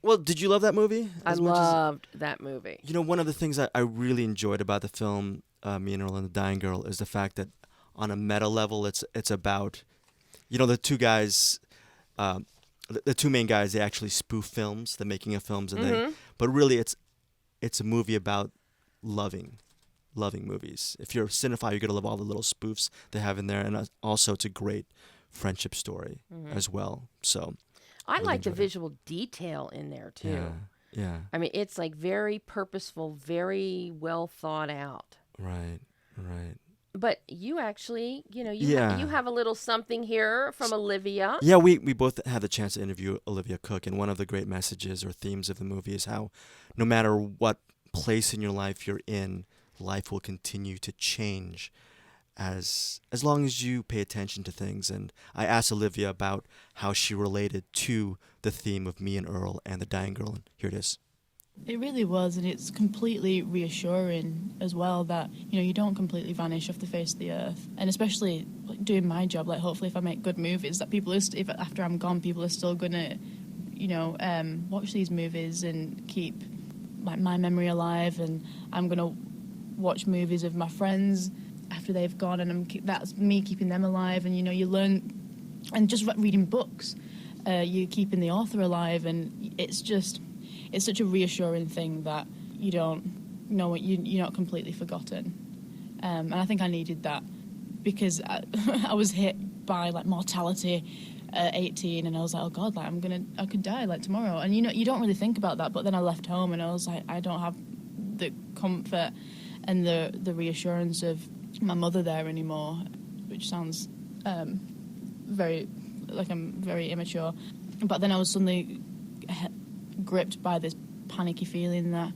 well, did you love that movie? I loved that movie. One of the things I really enjoyed about the film, Me and Earl and the Dying Girl, is the fact that on a meta level, it's about, the two guys, the two main guys, they actually spoof films, the making of films, and but really it's a movie about loving movies. If you're a cinephile, you're gonna love all the little spoofs they have in there, and also it's a great friendship story as well. So I like the visual detail in there too. Yeah. I mean, it's very purposeful, very well thought out. Right. But you actually, you have a little something here from Olivia. Yeah, we both had the chance to interview Olivia Cooke, and one of the great messages or themes of the movie is how no matter what place in your life you're in, life will continue to change as long as you pay attention to things. And I asked Olivia about how she related to the theme of Me and Earl and the Dying Girl, and here it is. It really was, and it's completely reassuring as well that, you don't completely vanish off the face of the earth. And especially doing my job, hopefully if I make good movies, that people if after I'm gone, people are still going to, watch these movies and keep my memory alive. And I'm going to watch movies of my friends after they've gone, and that's me keeping them alive. And you learn, and just reading books, you're keeping the author alive, and it's such a reassuring thing that you don't know you're not completely forgotten. And I think I needed that because I was hit by mortality at 18, and I was like, oh God, I could die tomorrow. And you don't really think about that. But then I left home, and I was like, I don't have the comfort and the reassurance of my mother there anymore, which sounds very I'm very immature. But then I was suddenly gripped by this panicky feeling that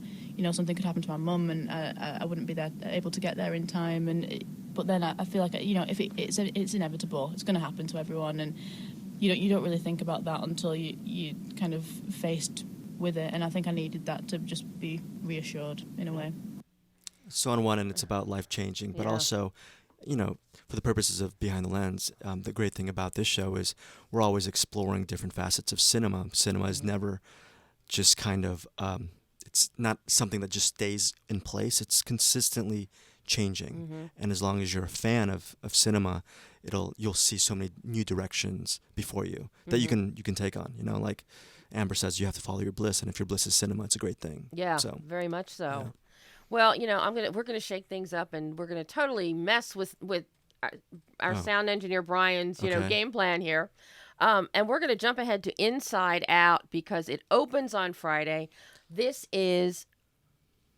something could happen to my mum, and I wouldn't be able to get there in time. But then I feel like if it's inevitable, it's going to happen to everyone, and you don't really think about that until you kind of faced with it. And I think I needed that to just be reassured in a way. So on one end, it's about life changing, but also, for the purposes of Behind the Lens, the great thing about this show is we're always exploring different facets of cinema. Cinema is never just kind of, it's not something that just stays in place. It's consistently changing. And as long as you're a fan of cinema, you'll see so many new directions before you that you can take on. Like Amber says, you have to follow your bliss, and if your bliss is cinema, it's a great thing. Yeah, so, very much so. Yeah. Well, we're gonna shake things up, and we're gonna totally mess with our sound engineer Brian's, game plan here. And we're going to jump ahead to Inside Out because it opens on Friday. It is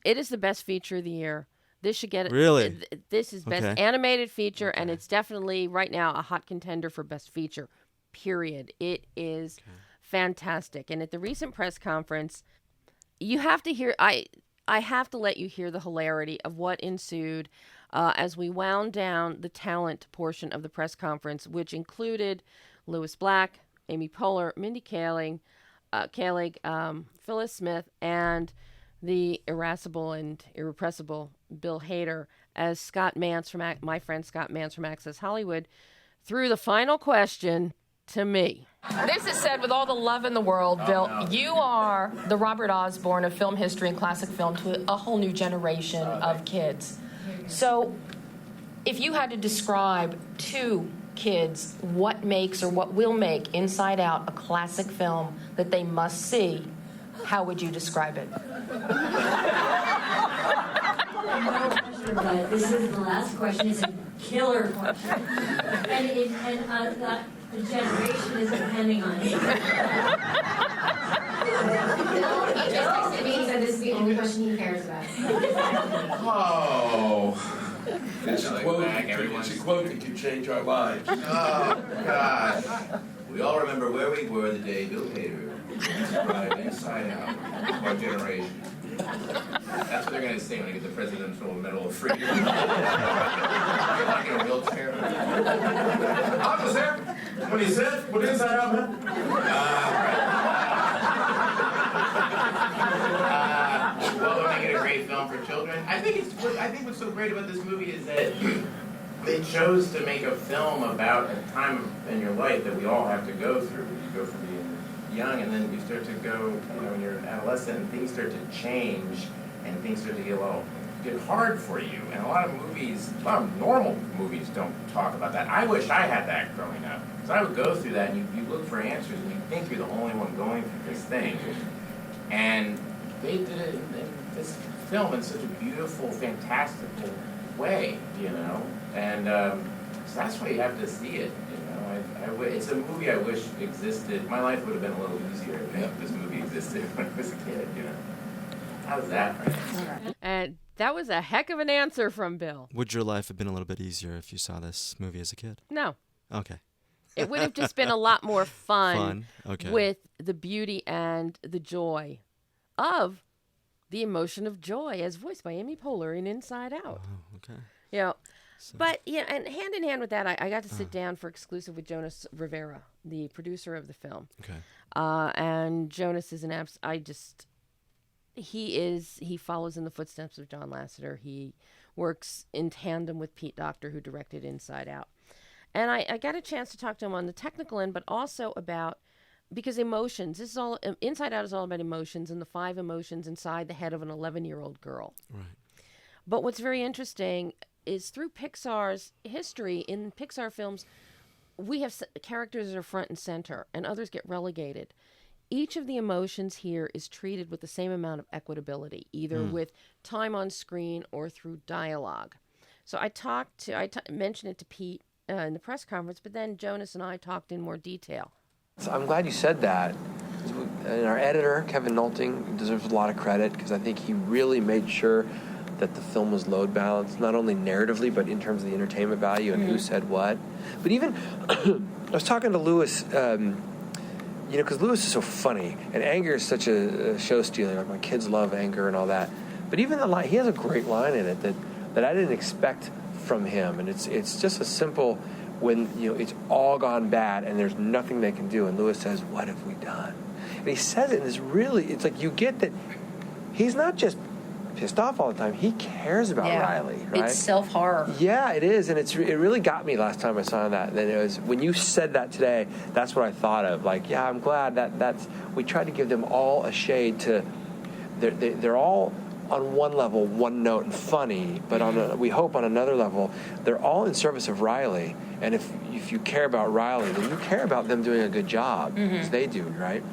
the best feature of the year. This should get really. This is best animated feature, and it's definitely right now a hot contender for best feature. Period. It is fantastic. And at the recent press conference, you have to hear. I have to let you hear the hilarity of what ensued as we wound down the talent portion of the press conference, which included Lewis Black, Amy Poehler, Mindy Kaling, Phyllis Smith, and the irascible and irrepressible Bill Hader as Scott Mance from my friend Scott Mance from Access Hollywood threw the final question to me. This is said with all the love in the world, Bill. No. You are the Robert Osborne of film history and classic film to a whole new generation of kids. So if you had to describe to kids what makes or what will make Inside Out a classic film that they must see, how would you describe it? But this is the last question. It's a killer question. And the generation is depending on it. He just texted me and said this is the only question he cares about. Oh. It's a quote that can change our lives. Oh, gosh. We all remember where we were the day Bill Hader described Inside Out, our generation. That's what they're going to say when they get the Presidential Medal of Freedom. You're like in a wheelchair. I was there when he said what Inside Out meant. Well, they're making a great film for children. I think what's so great about this movie is that they chose to make a film about a time in your life that we all have to go through. You go from being young, and then you start to go, when you're an adolescent, and things start to change, and things start to get hard for you. And a lot of normal movies don't talk about that. I wish I had that growing up, because I would go through that, and you look for answers, and you think you're the only one going through this thing. And they did it in this film in such a beautiful, fantastical way, and so that's why you have to see it. It's a movie I wish existed. My life would have been a little easier if this movie existed when I was a kid. How's that? And that was a heck of an answer from Bill. Would your life have been a little bit easier if you saw this movie as a kid? No. Okay. It would have just been a lot more fun. Okay. With the beauty and the joy of the emotion of joy as voiced by Amy Poehler in Inside Out. Oh, okay. So. But, and hand in hand with that, I got to sit down for exclusive with Jonas Rivera, the producer of the film. Okay. And Jonas is he follows in the footsteps of John Lasseter. He works in tandem with Pete Docter, who directed Inside Out. And I got a chance to talk to him on the technical end, but also because emotions, Inside Out is all about emotions and the 5 emotions inside the head of an 11-year-old girl. Right. But what's very interesting is through Pixar's history, in Pixar films, we have characters that are front and center, and others get relegated. Each of the emotions here is treated with the same amount of equitability, either with time on screen or through dialogue. So I mentioned it to Pete in the press conference, but then Jonas and I talked in more detail. So I'm glad you said that. And our editor, Kevin Nolting, deserves a lot of credit because I think he really made sure that the film was load balanced, not only narratively, but in terms of the entertainment value and who said what. But even, I was talking to Lewis, because Lewis is so funny, and anger is such a show-stealing. Like, my kids love anger and all that. But even the line, he has a great line in it that I didn't expect from him, and it's just a simple, when it's all gone bad and there's nothing they can do, and Lewis says, "What have we done?" And he says it in this it's like you get that he's not just pissed off all the time. He cares about Riley, right? It's self-horror. Yeah, it is, and it really got me last time I saw that. Then it was when you said that today. That's what I thought of. Like, yeah, I'm glad that's we tried to give them all a shade to. They're all on one level, one note, and funny, but we hope on another level, they're all in service of Riley. And if you care about Riley, then you care about them doing a good job, as they do, right?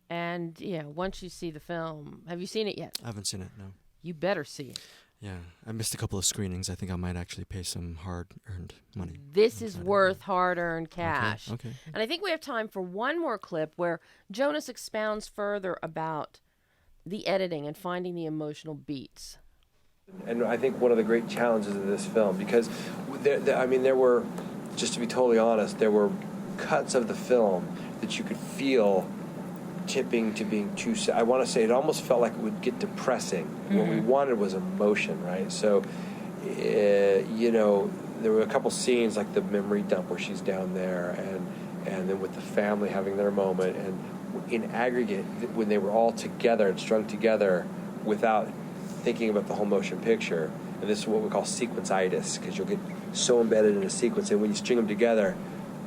And once you see the film, have you seen it yet? I haven't seen it, no. You better see it. Yeah, I missed a couple of screenings. I think I might actually pay some hard-earned money. This is worth hard-earned cash. Okay. And I think we have time for one more clip where Jonas expounds further about the editing and finding the emotional beats. And I think one of the great challenges of this film, because there were, just to be totally honest, there were cuts of the film that you could feel tipping to being too sad. I want to say it almost felt like it would get depressing. Mm-hmm. What we wanted was emotion, right? So, there were a couple scenes like the memory dump where she's down there, and then with the family having their moment, and in aggregate, when they were all together and strung together without thinking about the whole motion picture, and this is what we call sequence-itis, because you'll get so embedded in a sequence, and when you string them together,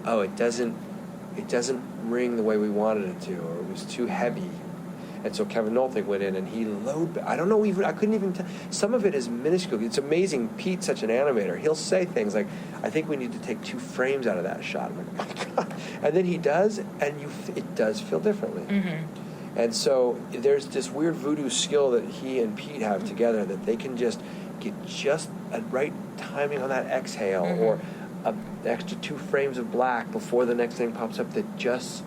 it doesn't ring the way we wanted it to, or it was too heavy. And so Kevin Nolting went in and he I couldn't even tell. Some of it is minuscule. It's amazing. Pete's such an animator. He'll say things like, I think we need to take 2 frames out of that shot. I'm like, oh my God. And then he does, and it does feel differently. Mm-hmm. And so there's this weird voodoo skill that he and Pete have together, that they can just get just a right timing on that exhale, mm-hmm. or an extra 2 frames of black before the next thing pops up that just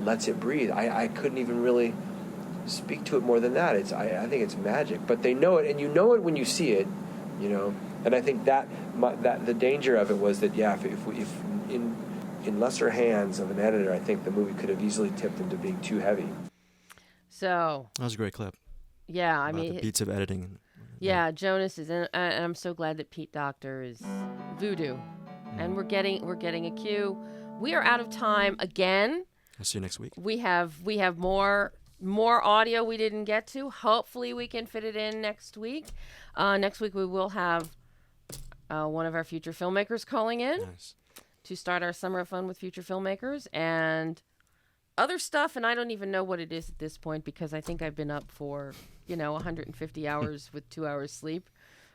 lets it breathe. I couldn't even really speak to it more than that. I think it's magic. But they know it, and you know it when you see it, And I think that the danger of it was that, if in lesser hands of an editor, I think the movie could have easily tipped into being too heavy. So that was a great clip. Yeah, I mean, the beats of editing. Yeah, Jonas is in, and I'm so glad that Pete Docter is voodoo. And we're getting a cue. We are out of time again. I'll see you next week. We have more audio we didn't get to. Hopefully we can fit it in next week. Next week we will have one of our future filmmakers calling in to start our summer of fun with future filmmakers and other stuff. And I don't even know what it is at this point, because I think I've been up for 150 hours with 2 hours sleep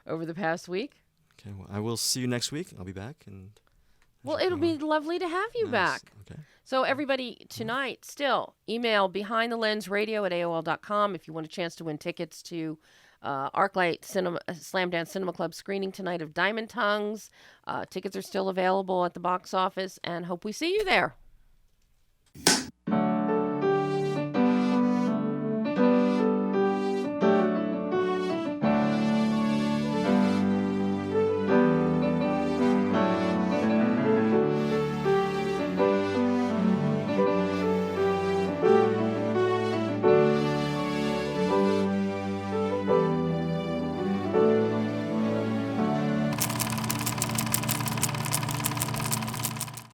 over the past week. Okay, well, I will see you next week. I'll be back. Well, it'll be lovely to have you back. Okay. So everybody, tonight, still, email behindthelensradio@aol.com if you want a chance to win tickets to ArcLight Slamdance Cinema Club screening tonight of Diamond Tongues. Tickets are still available at the box office, and hope we see you there.